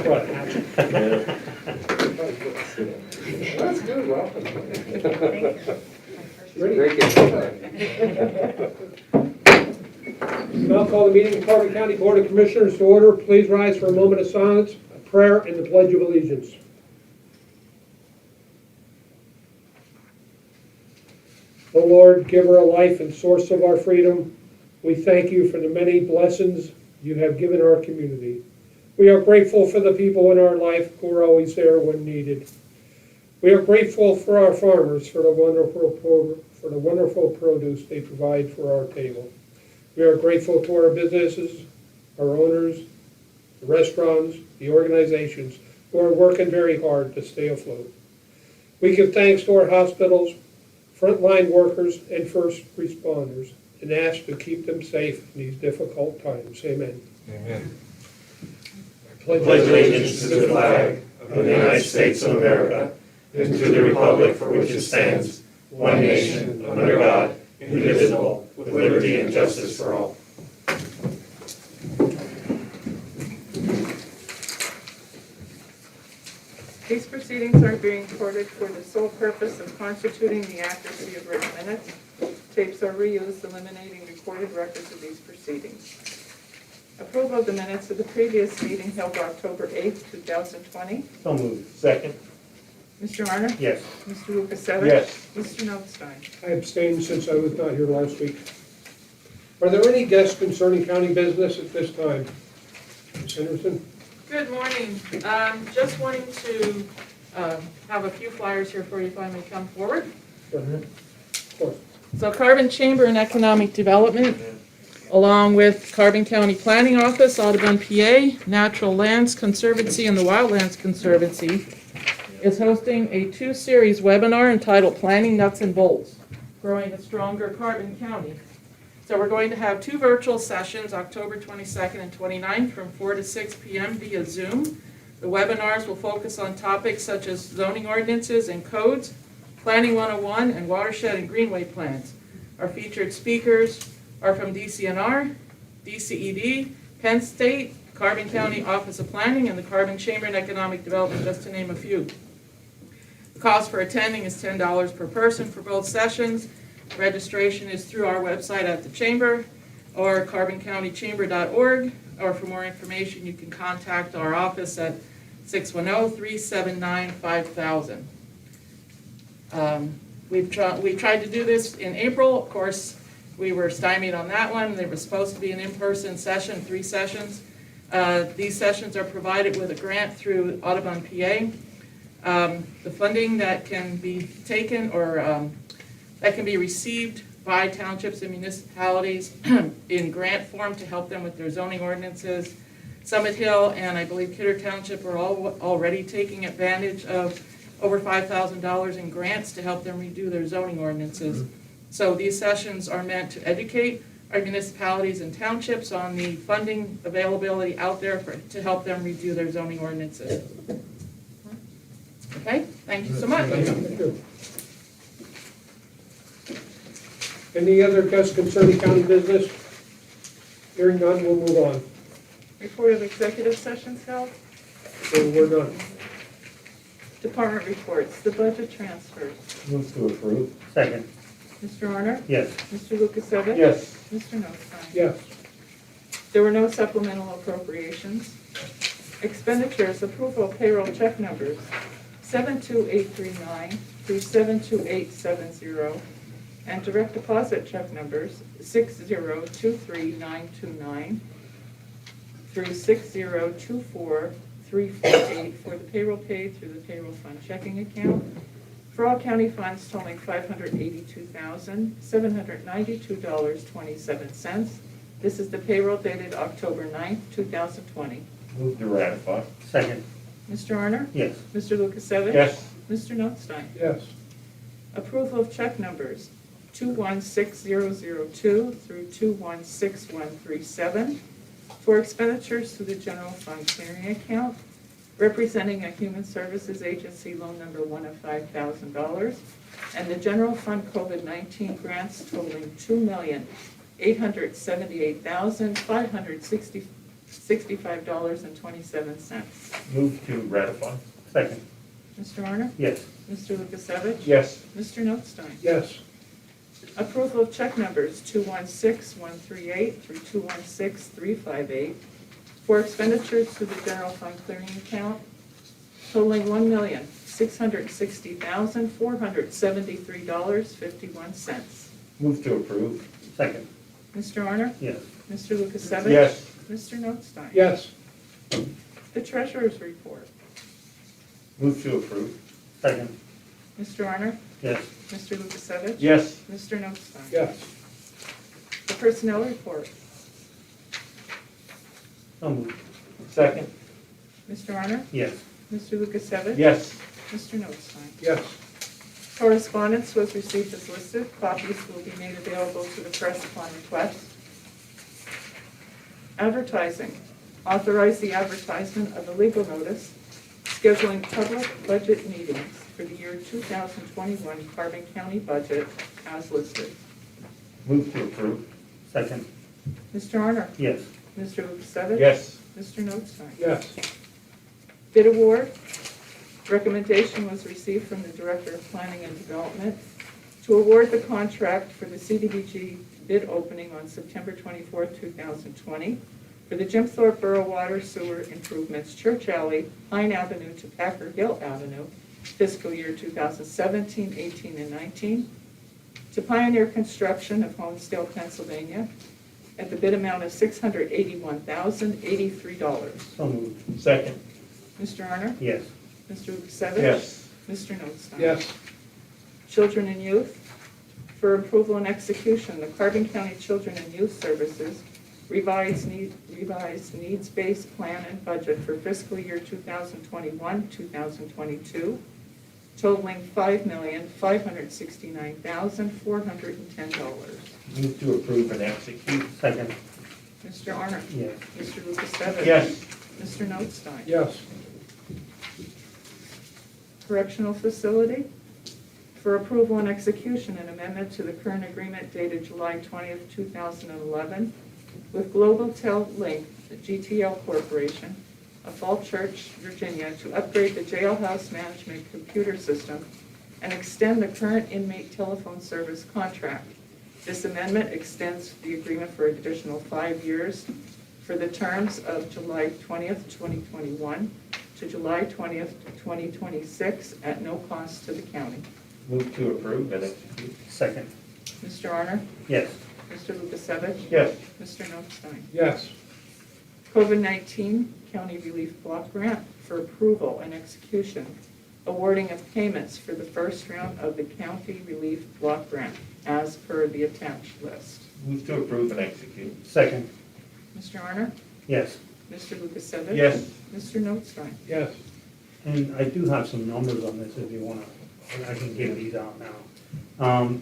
brought hats. That's good, welcome. Ready? Great gift. Now call the meeting of Carbon County Board of Commissioners to order. Please rise for a moment of silence, a prayer, and the Pledge of Allegiance. O Lord, giver of life and source of our freedom, we thank you for the many blessings you have given our community. We are grateful for the people in our life who are always there when needed. We are grateful for our farmers for the wonderful produce they provide for our table. We are grateful to our businesses, our owners, the restaurants, the organizations who are working very hard to stay afloat. We give thanks to our hospitals, frontline workers, and first responders, and ask to keep them safe in these difficult times. Amen. Amen. Pledge Pledge allegiance to the flag of the United States of America and to the republic for which it stands, one nation, under God, indivisible, with liberty and justice for all. These proceedings are being recorded for the sole purpose of constituting the accuracy of written minutes. Tapes are reused, eliminating recorded records of these proceedings. Approval of the minutes of the previous meeting held October 8th, 2020. So moved. Second. Mr. Arner? Yes. Mr. Lukasevich? Yes. Mr. Notstein? I abstained since I was not here last week. Are there any guests concerning county business at this time? Ms. Henderson? Good morning. Just wanting to have a few flyers here for you if I may come forward. Of course. So Carbon Chamber and Economic Development, along with Carbon County Planning Office, Audubon, PA, Natural Lands Conservancy, and the Wildlands Conservancy, is hosting a two-series webinar entitled Planning Nuts and Bolts, Growing a Stronger Carbon County. So we're going to have two virtual sessions, October 22nd and 29th, from 4 to 6 p.m. via Zoom. The webinars will focus on topics such as zoning ordinances and codes, Planning 101, and watershed and greenway plans. Our featured speakers are from DCNR, DCED, Penn State, Carbon County Office of Planning, and the Carbon Chamber and Economic Development, just to name a few. The cost for attending is $10 per person for both sessions. Registration is through our website at the Chamber or carboncountychamber.org, or for more information you can contact our office at 610-379-5000. We tried to do this in April. Of course, we were stymied on that one. There was supposed to be an in-person session, 3 sessions. These sessions are provided with a grant through Audubon, PA. The funding that can be taken or that can be received by townships and municipalities in grant form to help them with their zoning ordinances. Summit Hill and I believe Kidder Township are already taking advantage of over $5,000 in grants to help them redo their zoning ordinances. So these sessions are meant to educate our municipalities and townships on the funding availability out there to help them redo their zoning ordinances. Okay, thank you so much. Thank you. Any other guests concerning county business? Hearing none, we'll move on. Report of executive sessions held. So we're done. Department reports, the budget transfers. Move to approve. Second. Mr. Arner? Yes. Mr. Lukasevich? Yes. Mr. Notstein? Yes. There were no supplemental appropriations. Expenditures, approval of payroll check numbers 72839 through 72870, and direct deposit check numbers 6023929 through 6024348 for the payroll paid through the payroll fund checking account. For all county funds totaling $582,792.27. This is the payroll dated October 9th, 2020. Move to ratify. Second. Mr. Arner? Yes. Mr. Lukasevich? Yes. Mr. Notstein? Yes. Approval of check numbers 216002 through 216137 for expenditures through the general fund clearing account, representing a human services agency loan number 1 of $5,000, and the general fund COVID-19 grants totaling $2,878,560 $65.27. Move to ratify. Second. Mr. Honor? Yes. Mr. Lukasevich? Yes. Mr. Notstein? Yes. Approval of check numbers 216138 through 216358 for expenditures to the general fund clearing account totaling $1,660,473.51. Move to approve. Second. Mr. Honor? Yes. Mr. Lukasevich? Yes. Mr. Notstein? Yes. The treasurer's report. Move to approve. Second. Mr. Honor? Yes. Mr. Lukasevich? Yes. Mr. Notstein? Yes. The personnel report. So moved. Second. Mr. Honor? Yes. Mr. Lukasevich? Yes. Mr. Notstein? Yes. Correspondence was received as listed. Copies will be made available to the press upon request. Advertising. Authorize the advertisement of a legal notice scheduling public budget meetings for the year 2021 Carbon County budget as listed. Move to approve. Second. Mr. Honor? Yes. Mr. Lukasevich? Yes. Mr. Notstein? Yes. Bid award. Recommendation was received from the Director of Planning and Development to award the contract for the CDBG bid opening on September 24, 2020 for the Jim Thorpe Borough Water Sewer Improvements Church Alley, Pine Avenue to Packer Hill Avenue, fiscal year 2017, 18, and 19, to Pioneer Construction of Honesdale, Pennsylvania, at the bid amount of $681,083. So moved. Second. Mr. Honor? Yes. Mr. Lukasevich? Yes. Mr. Notstein? Yes. Children and Youth. For approval and execution, the Carbon County Children and Youth Services revised needs-based plan and budget for fiscal year 2021-2022, totaling $5,569,410. Move to approve and execute. Second. Mr. Arner? Yes. Mr. Lukasevich? Yes. Mr. Notstein? Yes. Correctional Facility. For approval and execution, an amendment to the current agreement dated July 20th, 2011 with Global Tel Link, the GTL Corporation of Fall Church, Virginia, to upgrade the jailhouse management computer system and extend the current inmate telephone service contract. This amendment extends the agreement for an additional 5 years for the terms of July 20th, 2021 to July 20th, 2026 at no cost to the county. Move to approve and execute. Second. Mr. Arner? Yes. Mr. Lukasevich? Yes. Mr. Notstein? Yes. COVID-19 County Relief Block Grant for approval and execution, awarding of payments for the first round of the County Relief Block Grant as per the attached list. Move to approve and execute. Second. Mr. Arner? Yes. Mr. Lukasevich? Yes. Mr. Notstein? Yes. And I do have some numbers on this if you want to, I can give these out now.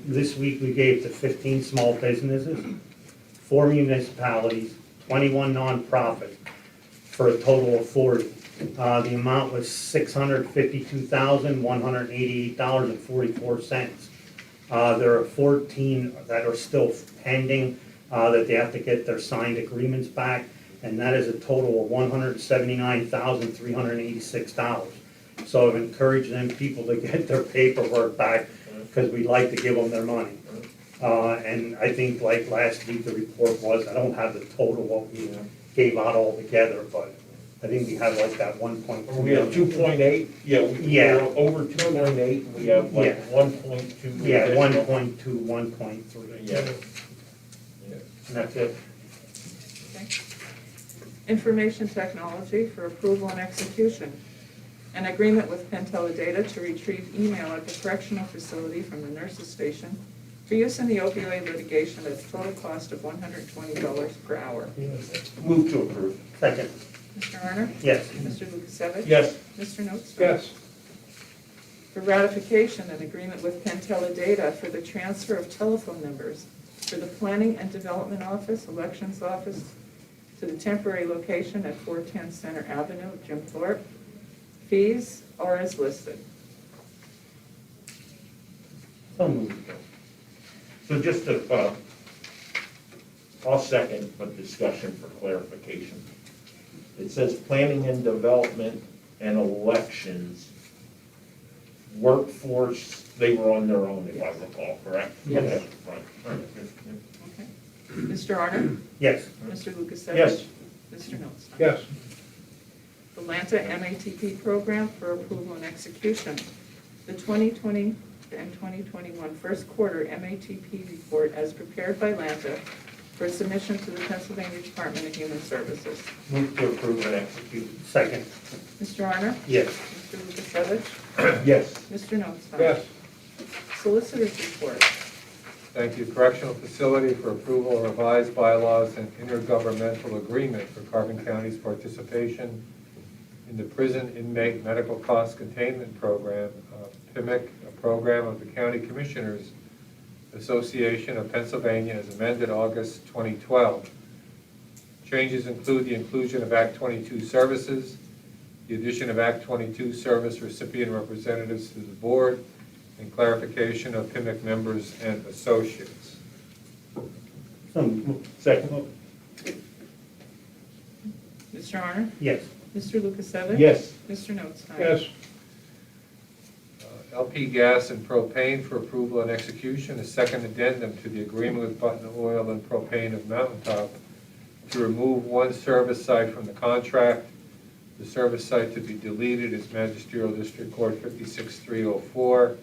This week we gave to 15 small businesses, 4 municipalities, 21 nonprofits, for a total of 40. The amount was $652,188.44. There are 14 that are still pending, that they have to get their signed agreements back, and that is a total of $179,386. So I've encouraged them people to get their paperwork back, because we'd like to give them their money. And I think like last week, the report was, I don't have the total what we gave out altogether, but I think we have like that 1.2. We have 2.8, Yeah. we're over 2.8, and we have like Yeah. 1.2. Yeah, additional. 1.2, 1.3. Yeah. And that's it. Okay. Information Technology for approval and execution. An agreement with Penteledata to retrieve email at the correctional facility from the nurses station for use in the opioid litigation at a total cost of $120 per hour. Move to approve. Second. Mr. Arner? Yes. Mr. Lukasevich? Yes. Mr. Notstein? Yes. For ratification, an agreement with Penteledata for the transfer of telephone numbers for the Planning and Development Office, Elections Office, to the temporary location at 410 Center Avenue, Jim Thorpe. Fees are as listed. So moved. So just to, I'll second, but discussion for clarification. it says planning and development and elections. Workforce, they were on their own, if I recall, correct? Yes. Okay, right, right. Okay. Mr. Arner? Yes. Mr. Lukasevich? Yes. Mr. Notstein? Yes. The Lanta MATP program for approval and execution. The 2020 and 2021 first quarter MATP report as prepared by Lanta for submission to the Pennsylvania Department of Human Services. Move to approve and execute. Second. Mr. Arner? Yes. Mr. Lukasevich? Yes. Mr. Notstein? Yes. Solicitors report. Thank you. Correctional Facility for approval of revised bylaws and intergovernmental agreement for Carbon County's participation in the Prison Inmate Medical Cost Containment Program, PIMIC, a program of the County Commissioners Association of Pennsylvania as amended August 2012. Changes include the inclusion of Act 22 services, the addition of Act 22 service recipient representatives to the board, and clarification of PIMIC members and associates. Second. Mr. Arner? Yes. Mr. Lukasevich? Yes. Mr. Notstein? Yes. LP Gas and Propane for approval and execution, a second addendum to the agreement with Button Oil and Propane of Mountaintop to remove one service site from the contract. The service site to be deleted is Magisterial District Court 56304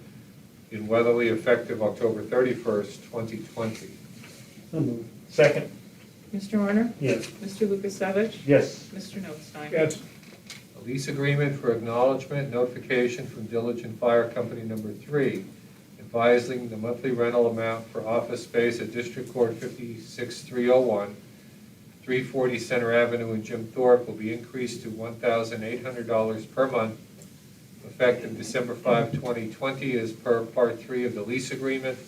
in Weatherly, effective October 31st, 2020. So moved. Second. Mr. Arner? Yes. Mr. Lukasevich? Yes. Mr. Notstein? Yes. A lease agreement for acknowledgement notification from Diligent Fire Company Number 3, advising the monthly rental amount for office space at District Court 56301, 340 Center Avenue in Jim Thorpe will be increased to $1,800 per month, effective December 5, 2020, as per Part 3 of the lease agreement.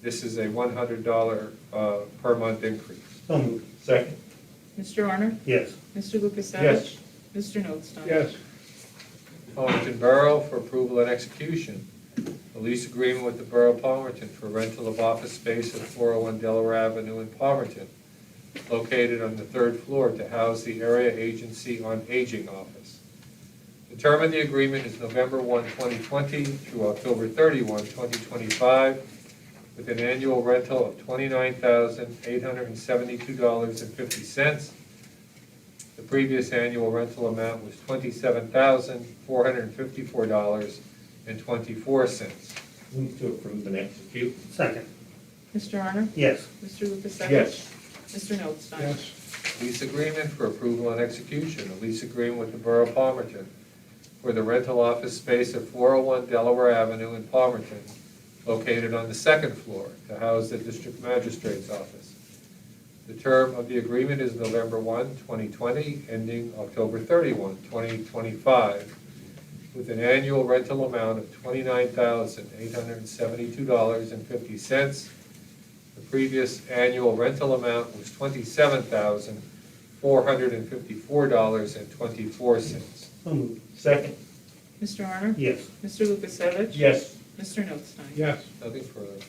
This is a $100 per month increase. So moved. Second. Mr. Arner? Yes. Mr. Lukasevich? Yes. Mr. Notstein? Yes. Palmerton Borough for approval and execution. A lease agreement with the Borough of Palmerton for rental of office space at 401 Delaware Avenue in Palmerton, located on the third floor to house the Area Agency on Aging office. The term of the agreement is November 1, 2020 through October 31, 2025, with an annual rental of $29,872.50. The previous annual rental amount was $27,454.24. Move to approve and execute. Second. Mr. Arner? Yes. Mr. Lukasevich? Yes. Mr. Notstein? Yes. Lease agreement for approval and execution. A lease agreement with the Borough of Palmerton for the rental office space at 401 Delaware Avenue in Palmerton, located on the second floor to house the District Magistrate's office. The term of the agreement is November 1, 2020, ending October 31, 2025, with an annual rental amount of $29,872.50. The previous annual rental amount was $27,454.24. So moved. Second. Mr. Arner? Yes. Mr. Lukasevich? Yes. Mr. Notstein? Yes. Nothing further.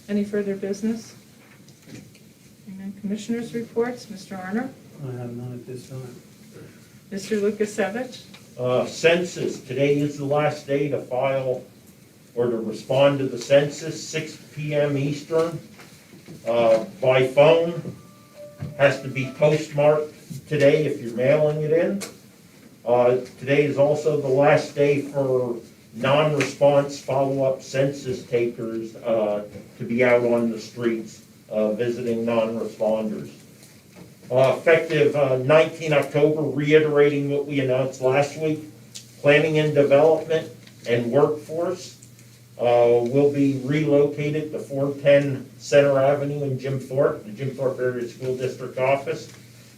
Any further business? Amen. Commissioners' reports, Mr. Arner? I have none at this time. Mr. Lukasevich? Census, today is the last day to file or to respond to the census, 6 p.m. Eastern, by phone. Has to be postmarked today if you're mailing it in. Today is also the last day for non-response follow-up census takers to be out on the streets visiting non-responders. Effective 19 October, reiterating what we announced last week, planning and development and workforce will be relocated to 410 Center Avenue in Jim Thorpe, the Jim Thorpe Area School District office,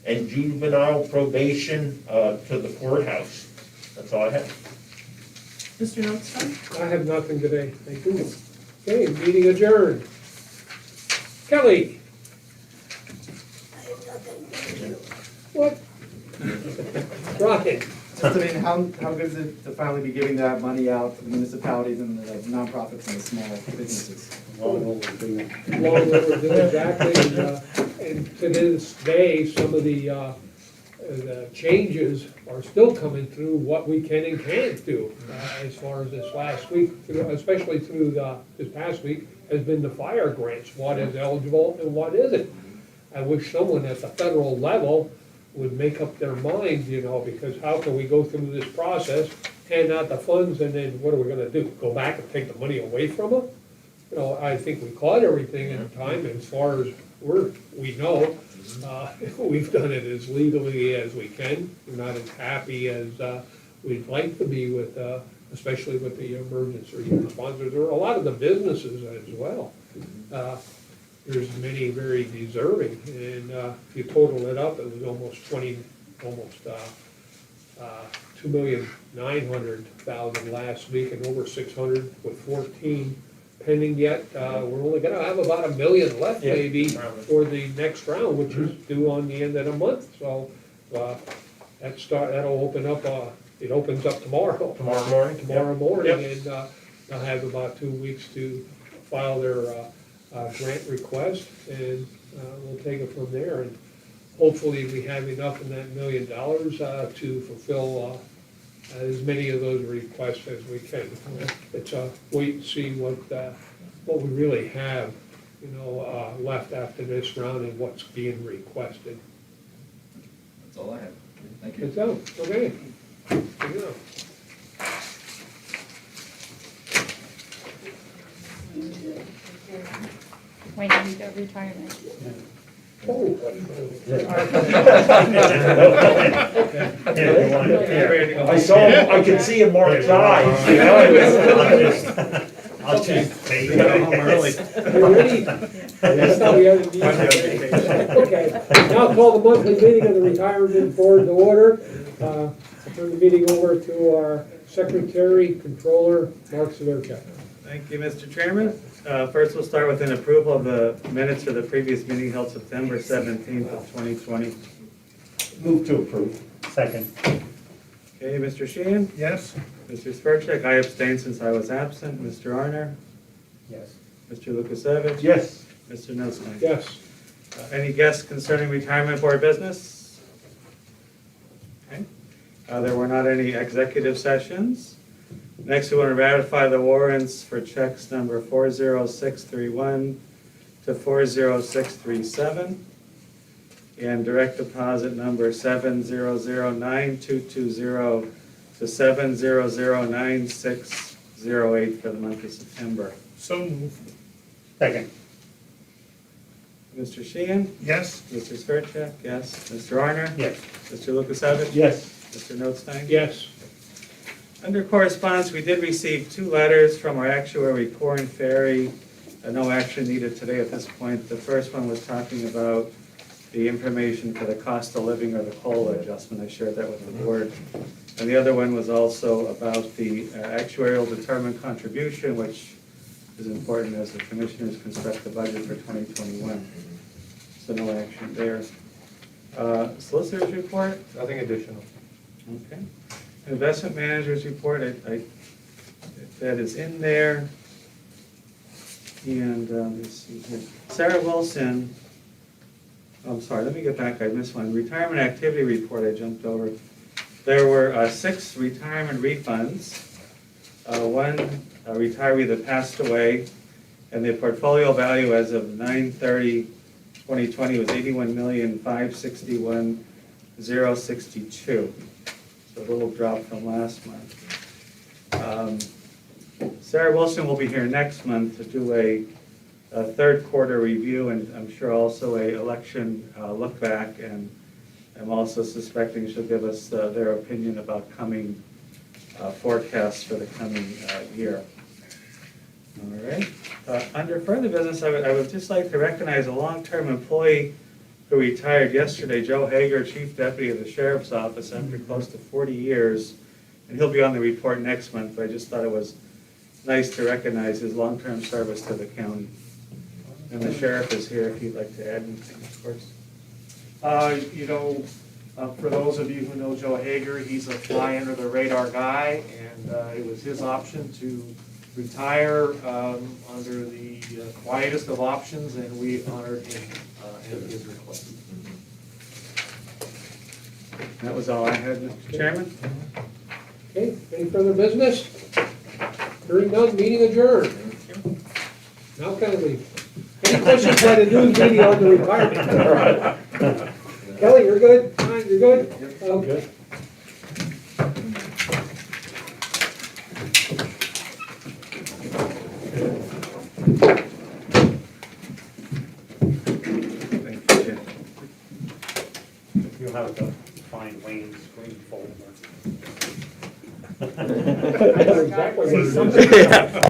and juvenile probation to the courthouse. That's all I have. Mr. Notstein? I have nothing today. Thank you. Okay, meeting adjourned. Kelly? What? Rocket? Just, I mean, how good is it to finally be giving that money out to the municipalities and the nonprofits and the small businesses? Long overdue. Long overdue, exactly. And to this day, some of the the changes are still coming through what we can and can't do. As far as this last week, especially through this past week, has been the fire grants, what is eligible and what isn't. I wish someone at the federal level would make up their mind, because how can we go through this process, hand out the funds, and then what are we gonna do? Go back and take the money away from them? I think we caught everything in time, as far as we know. We've done it as legally as we can. We're not as happy as we'd like to be with, especially with the emergency responders, or a lot of the businesses as well. There's many very deserving, and if you total it up, it was almost 2,900,000 last week, and over 600 with 14 pending yet. We're only gonna have about 1 million left maybe for the next round, which is due on the end of the month. So that'll open up, it opens up tomorrow. Tomorrow morning? Tomorrow morning, Yep. and they'll have about 2 weeks to file their grant request, and we'll take it from there. And hopefully we have enough in that $1 million to fulfill as many of those requests as we can. It's a wait and see what we really have, left after this round and what's being requested. That's all I have. Thank you. It's out, okay. Good enough. When you go retirement. Oh. I could see in Mark's eyes, I'll just take You ready? That's how we had a meeting. Okay, now call the monthly meeting of the retirement board to order. I'll turn the meeting over to our secretary, controller, Mark Severchek. Thank you, Mr. Chairman. First, we'll start with an approval of the minutes for the previous meeting held September 17th of 2020. Move to approve. Second. Okay, Mr. Sheehan? Yes? Mr. Svercek, I abstained since I was absent. Mr. Arner? Yes. Mr. Lukasevich? Yes. Mr. Notstein? Yes. Any guests concerning retirement board business? Okay. There were not any executive sessions. Next, we want to ratify the warrants for checks number 40631 to 40637 and direct deposit number 7009220 to 7009608 for the month of September. So moved. Second. Mr. Sheehan? Yes? Mr. Svercek? Yes. Mr. Arner? Yes. Mr. Lukasevich? Yes. Mr. Notstein? Yes. Under correspondence, we did receive 2 letters from our actuary, Corn Ferry. No action needed today at this point. The first one was talking about the information for the cost of living or the COLA adjustment. I shared that with the board. And the other one was also about the actuarial determined contribution, which is important as the commissioners construct the budget for 2021. So no action there. Solicitor's report? Nothing additional. Okay. Investment manager's report, that is in there. And let's see here. Sarah Wilson, I'm sorry, let me get back, I missed one. Retirement activity report, I jumped over. There were 6 retirement refunds. One retiree that passed away, and the portfolio value as of 9/30/2020 was $81,561,062. A little drop from last month. Sarah Wilson will be here next month to do a third quarter review, and I'm sure also a election look back, and I'm also suspecting she'll give us their opinion about coming forecasts for the coming year. All right. Under further business, I would just like to recognize a long-term employee who retired yesterday, Joe Hager, Chief Deputy of the Sheriff's Office, after close to 40 years. And he'll be on the report next month, but I just thought it was nice to recognize his long-term service to the county. And the sheriff is here if you'd like to add anything, of course. For those of you who know Joe Hager, he's a fly under the radar guy, and it was his option to retire under the quietest of options, and we honored him and his request. That was all I had, Mr. Chairman. Okay, any further business? Hearing none, meeting adjourned. Now can I leave? Any questions by the news media on the retirement? Kelly, you're good? Fine, you're good? Okay. Thank you, Jim. You'll have to find Wayne's screen folder. I know exactly where it is. See, something-